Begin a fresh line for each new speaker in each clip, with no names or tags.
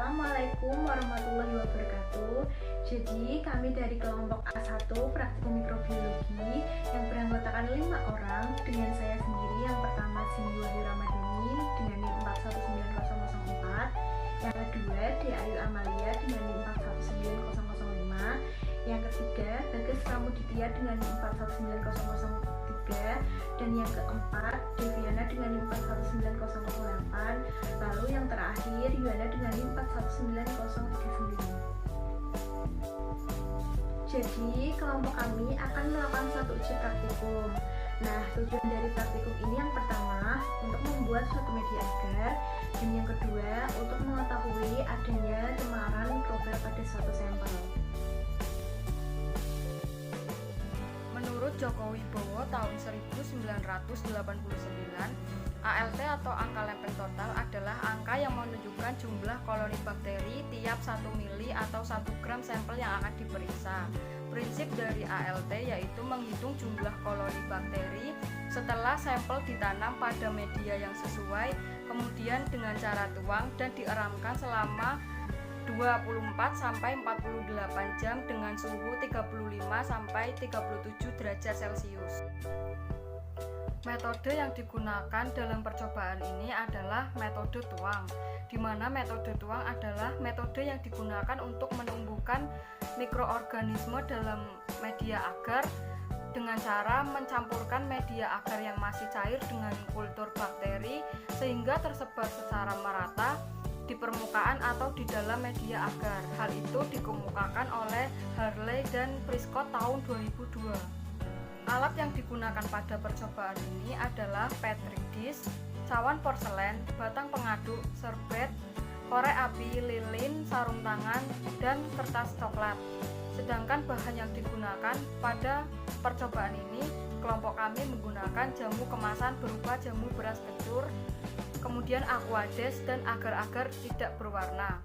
Assalamualaikum warahmatullahi wabarakatuh. Jadi kami dari kelompok A1 praktikum mikrobiologi yang beranggotakan 5 orang dengan saya sendiri. Yang pertama Cindy Wahyu Ramadhani dengan NIM 419004, yang kedua Ayu Amalia dengan NIM 419005, yang ketiga Bagas Pramuditya dengan NIM 419003, dan yang keempat Deviana dengan NIM 419008, lalu yang terakhir Yuana dengan NIM 419039. Jadi kelompok kami akan melakukan satu uji praktikum. Nah, tujuan dari praktikum ini yang pertama untuk membuat suatu media agar, dan yang kedua untuk mengetahui adanya cemaran mikrobal pada suatu sampel.
Menurut Joko Wibowo tahun 1989, ALT atau angka lempeng total adalah angka yang menunjukkan jumlah koloni bakteri tiap 1 mili atau 1 gram sampel yang akan diperiksa. Prinsip dari ALT yaitu menghitung jumlah koloni bakteri setelah sampel ditanam pada media yang sesuai, kemudian dengan cara tuang dan dieramkan selama 24-48 jam dengan suhu 35-37 derajat Celcius. Metode yang digunakan dalam percobaan ini adalah metode tuang, di mana metode tuang adalah metode yang digunakan untuk menumbuhkan mikroorganisme dalam media agar dengan cara mencampurkan media agar yang masih cair dengan kultur bakteri sehingga tersebar secara merata di permukaan atau di dalam media agar. Hal itu dikemukakan oleh Harley dan Prescott tahun 2002. Alat yang digunakan pada percobaan ini adalah Petri dish, cawan porselen, batang pengaduk, serbet, korek api, lilin, sarung tangan, dan kertas coklat. Sedangkan bahan yang digunakan pada percobaan ini, kelompok kami menggunakan jamu kemasan berupa jamu beras kencur, kemudian aquades dan agar-agar tidak berwarna.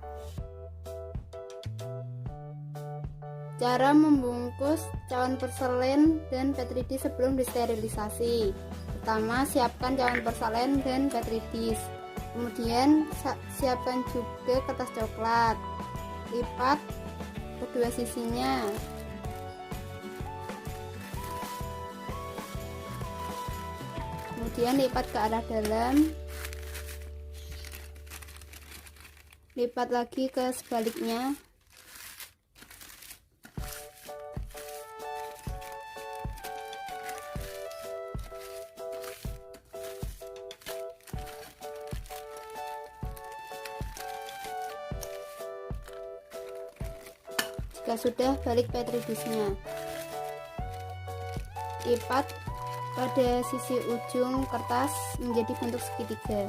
Cara membungkus cawan porselen dan Petri dish sebelum disterilisasi. Pertama, siapkan cawan porselen dan Petri dish. Kemudian siapkan juga kertas coklat. Lipat kedua sisinya. Kemudian lipat ke arah dalam. Lipat lagi ke sebaliknya. Jika sudah, balik Petri dish-nya. Lipat pada sisi ujung kertas menjadi bentuk segitiga.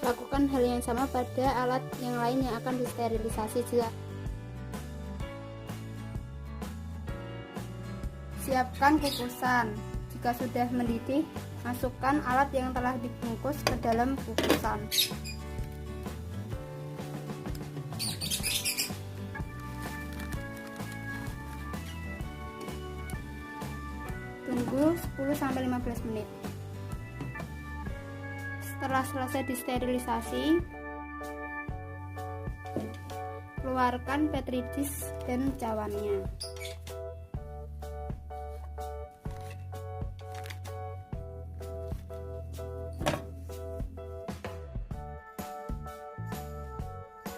Lakukan hal yang sama pada alat yang lain yang akan disterilisasi juga. Siapkan kukusan. Jika sudah mendidih, masukkan alat yang telah dibungkus ke dalam kukusan. Tunggu 10-15 menit. Setelah selesai disterilisasi, keluarkan Petri dish dan cawannya.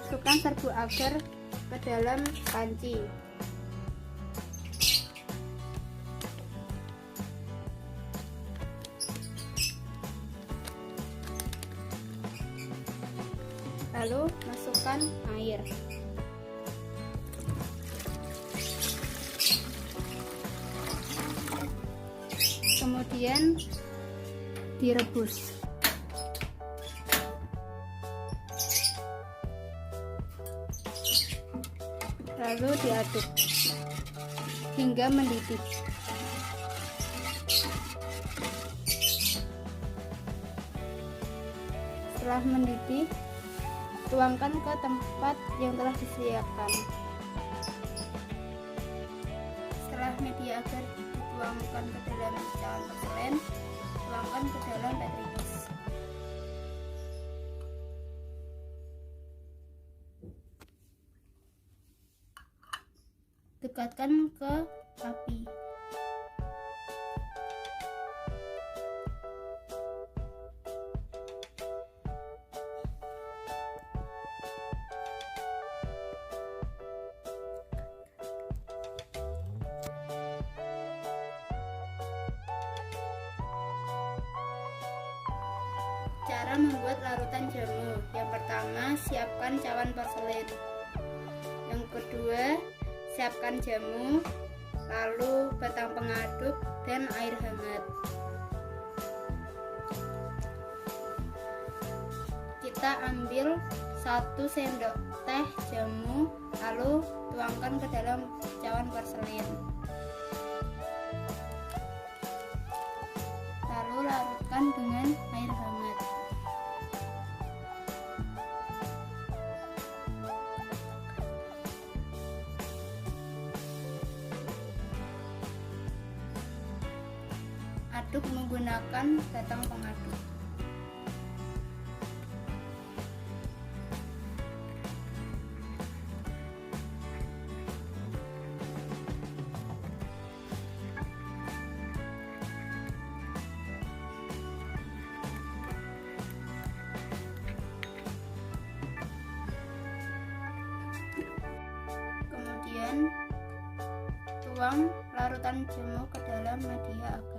Masukkan serbuk agar ke dalam panci. Lalu masukkan air. Kemudian direbus. lalu diaduk hingga mendidih. Setelah mendidih, tuangkan ke tempat yang telah disediakan. Setelah media agar dituangkan ke dalam cawan porselen, tuangkan ke dalam Petri dish. Dekatkan ke api. Cara membuat larutan jamu. Yang pertama, siapkan cawan porselen. Yang kedua, siapkan jamu, lalu batang pengaduk dan air hangat. Kita ambil 1 sendok teh jamu, lalu tuangkan ke dalam cawan porselen. Lalu larutkan dengan air hangat. Aduk menggunakan batang pengaduk. Kemudian tuang larutan jamu ke dalam media agar.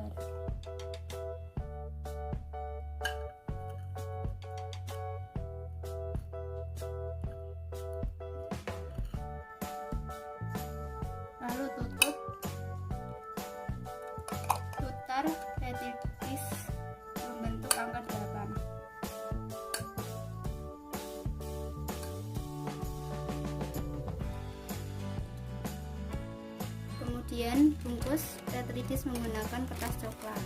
Lalu tutup, putar Petri dish membentuk angka 8. Kemudian bungkus Petri dish menggunakan kertas coklat.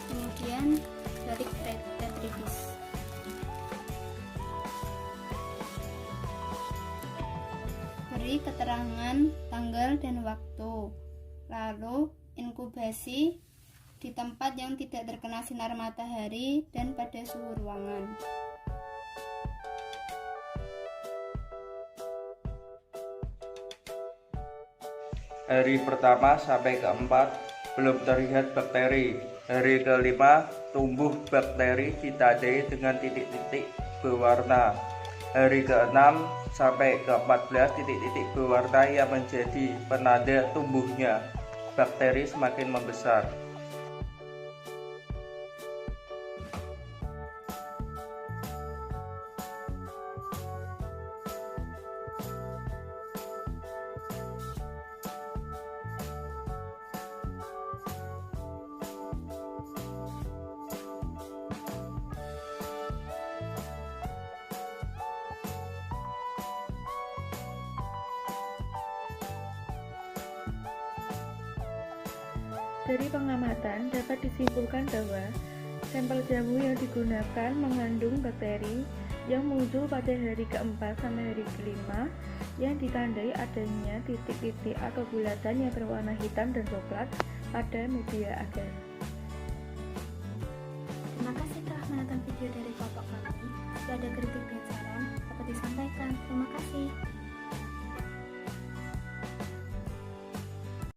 Kemudian balik Petri dish. Beri keterangan tanggal dan waktu. Lalu inkubasi di tempat yang tidak terkena sinar matahari dan pada suhu ruangan.
Hari pertama sampai keempat belum terlihat bakteri. Hari kelima tumbuh bakteri ditandai dengan titik-titik berwarna. Hari ke-6 sampai ke-14 titik-titik berwarna yang menjadi penanda tumbuhnya bakteri semakin membesar.
Dari pengamatan dapat disimpulkan bahwa sampel jamu yang digunakan mengandung bakteri yang muncul pada hari ke-4 sampai hari ke-5 yang ditandai adanya titik-titik atau bulatan yang berwarna hitam dan coklat pada media agar.
Terima kasih telah menonton video dari kelompok kami. Jika ada kritik